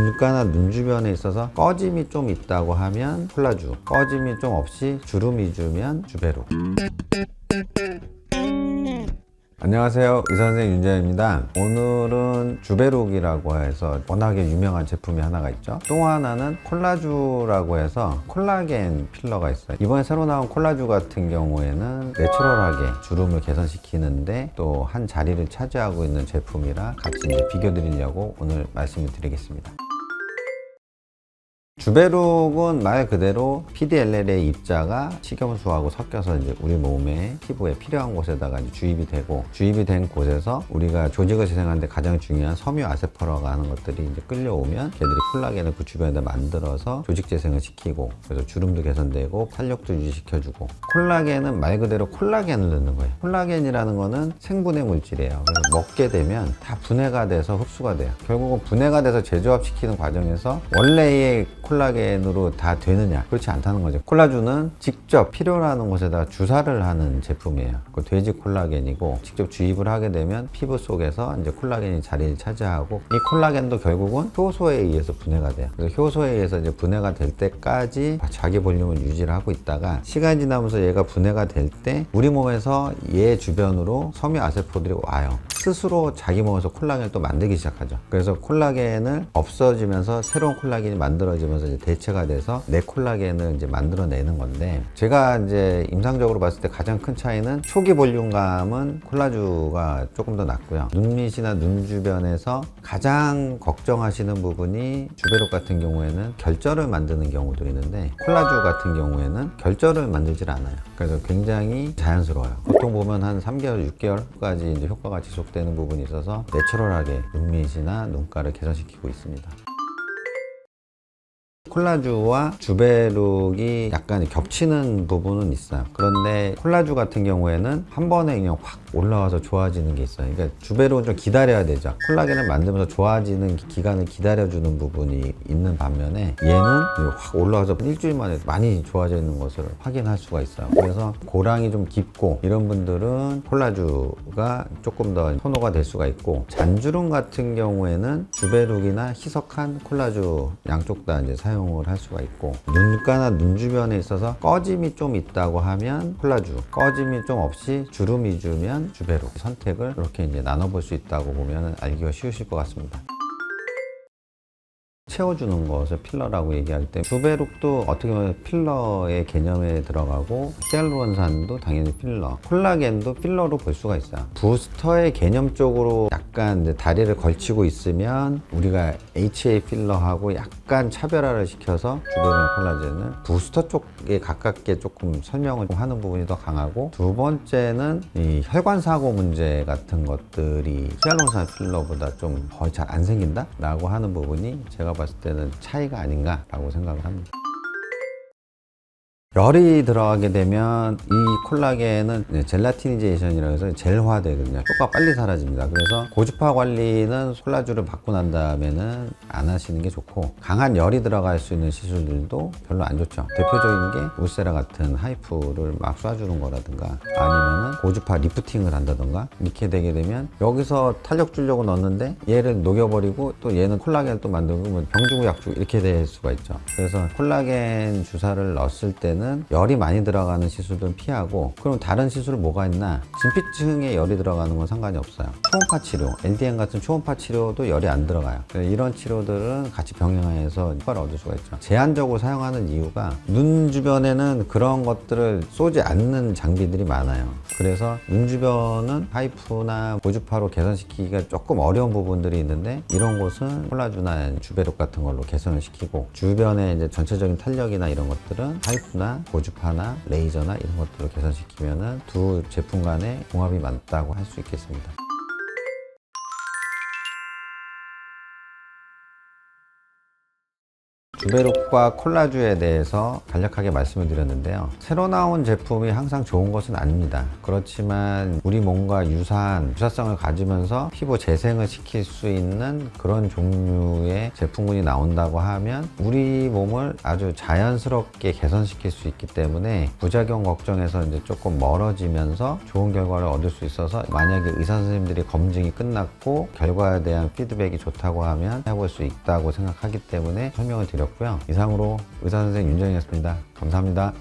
눈가나 눈 주변에 있어서 꺼짐이 좀 있다고 하면 콜라주, 꺼짐이 좀 없이 주름 위주면 주베룩. 안녕하세요, 의사선생님 윤재현입니다. 오늘은 주베룩이라고 해서 워낙에 유명한 제품이 하나가 있죠. 또 하나는 콜라주라고 해서 콜라겐 필러가 있어요. 이번에 새로 나온 콜라주 같은 경우에는 내추럴하게 주름을 개선시키는데 또 한 자리를 차지하고 있는 제품이라 같이 이제 비교드리려고 오늘 말씀을 드리겠습니다. 주베룩은 말 그대로 PDLL의 입자가 식염수하고 섞여서 이제 우리 몸에 피부에 필요한 곳에다가 이제 주입이 되고, 주입이 된 곳에서 우리가 조직을 재생하는데 가장 중요한 섬유 아세포라고 하는 것들이 이제 끌려오면 걔들이 콜라겐을 그 주변에다 만들어서 조직 재생을 시키고, 그래서 주름도 개선되고 탄력도 유지시켜주고. 콜라겐은 말 그대로 콜라겐을 넣는 거예요. 콜라겐이라는 거는 생분해 물질이에요. 그래서 먹게 되면 다 분해가 돼서 흡수가 돼요. 결국은 분해가 돼서 재조합시키는 과정에서 원래의 콜라겐으로 다 되느냐? 그렇지 않다는 거죠. 콜라주는 직접 필요로 하는 곳에다 주사를 하는 제품이에요. 그 돼지 콜라겐이고, 직접 주입을 하게 되면 피부 속에서 이제 콜라겐이 자리를 차지하고, 이 콜라겐도 결국은 효소에 의해서 분해가 돼요. 그래서 효소에 의해서 이제 분해가 될 때까지 자기 볼륨을 유지를 하고 있다가, 시간이 지나면서 얘가 분해가 될 때 우리 몸에서 얘 주변으로 섬유 아세포들이 와요. 스스로 자기 몸에서 콜라겐을 또 만들기 시작하죠. 그래서 콜라겐을 없어지면서 새로운 콜라겐이 만들어지면서 이제 대체가 돼서 내 콜라겐을 이제 만들어내는 건데, 제가 이제 임상적으로 봤을 때 가장 큰 차이는 초기 볼륨감은 콜라주가 조금 더 낫고요. 눈밑이나 눈 주변에서 가장 걱정하시는 부분이 주베룩 같은 경우에는 결절을 만드는 경우도 있는데, 콜라주 같은 경우에는 결절을 만들질 않아요. 그래서 굉장히 자연스러워요. 보통 보면 한 3개월, 6개월까지 이제 효과가 지속되는 부분이 있어서 내추럴하게 눈밑이나 눈가를 개선시키고 있습니다. 콜라주와 주베룩이 약간 겹치는 부분은 있어요. 그런데 콜라주 같은 경우에는 한 번에 그냥 확 올라와서 좋아지는 게 있어요. 그러니까 주베룩은 좀 기다려야 되죠. 콜라겐을 만들면서 좋아지는 기간을 기다려주는 부분이 있는 반면에, 얘는 확 올라와서 일주일 만에 많이 좋아져 있는 것을 확인할 수가 있어요. 그래서 고랑이 좀 깊고 이런 분들은 콜라주가 조금 더 선호가 될 수가 있고, 잔주름 같은 경우에는 주베룩이나 희석한 콜라주 양쪽 다 이제 사용을 할 수가 있고, 눈가나 눈 주변에 있어서 꺼짐이 좀 있다고 하면 콜라주, 꺼짐이 좀 없이 주름 위주면 주베룩, 선택을 이렇게 이제 나눠볼 수 있다고 보면 알기가 쉬우실 것 같습니다. 채워주는 것을 필러라고 얘기할 때, 주베룩도 어떻게 보면 필러의 개념에 들어가고, 히알루론산도 당연히 필러, 콜라겐도 필러로 볼 수가 있어요. 부스터의 개념적으로 약간 이제 다리를 걸치고 있으면 우리가 HA 필러하고 약간 차별화를 시켜서 주베룩 콜라겐을 부스터 쪽에 가깝게 조금 설명을 하는 부분이 더 강하고, 두 번째는 이 혈관 사고 문제 같은 것들이 히알루론산 필러보다 좀 거의 잘 안 생긴다 라고 하는 부분이 제가 봤을 때는 차이가 아닌가 라고 생각을 합니다. 열이 들어가게 되면 이 콜라겐은 젤라티니제이션이라고 해서 젤화되거든요. 효과가 빨리 사라집니다. 그래서 고주파 관리는 콜라주를 받고 난 다음에는 안 하시는 게 좋고, 강한 열이 들어갈 수 있는 시술들도 별로 안 좋죠. 대표적인 게 울세라 같은 하이프를 막 쏴주는 거라든가, 아니면은 고주파 리프팅을 한다던가, 이렇게 되게 되면 여기서 탄력 주려고 넣었는데 얘를 녹여버리고 또 얘는 콜라겐을 또 만들고 병 주고 약 주고 이렇게 될 수가 있죠. 그래서 콜라겐 주사를 넣었을 때는 열이 많이 들어가는 시술들은 피하고, 그럼 다른 시술은 뭐가 있나? 진피층에 열이 들어가는 건 상관이 없어요. 초음파 치료, LDN 같은 초음파 치료도 열이 안 들어가요. 이런 치료들은 같이 병행해서 효과를 얻을 수가 있죠. 제한적으로 사용하는 이유가, 눈 주변에는 그런 것들을 쏘지 않는 장비들이 많아요. 그래서 눈 주변은 하이프나 고주파로 개선시키기가 조금 어려운 부분들이 있는데, 이런 곳은 콜라주나 주베룩 같은 걸로 개선을 시키고, 주변에 이제 전체적인 탄력이나 이런 것들은 하이프나 고주파나 레이저나 이런 것들을 개선시키면은 두 제품 간의 궁합이 맞다고 할 수 있겠습니다. 주베룩과 콜라주에 대해서 간략하게 말씀을 드렸는데요. 새로 나온 제품이 항상 좋은 것은 아닙니다. 그렇지만 우리 몸과 유사성을 가지면서 피부 재생을 시킬 수 있는 그런 종류의 제품군이 나온다고 하면 우리 몸을 아주 자연스럽게 개선시킬 수 있기 때문에 부작용 걱정에서 이제 조금 멀어지면서 좋은 결과를 얻을 수 있어서, 만약에 의사 선생님들이 검증이 끝났고 결과에 대한 피드백이 좋다고 하면 해볼 수 있다고 생각하기 때문에 설명을 드렸고요. 이상으로 의사 선생님 윤정이었습니다. 감사합니다.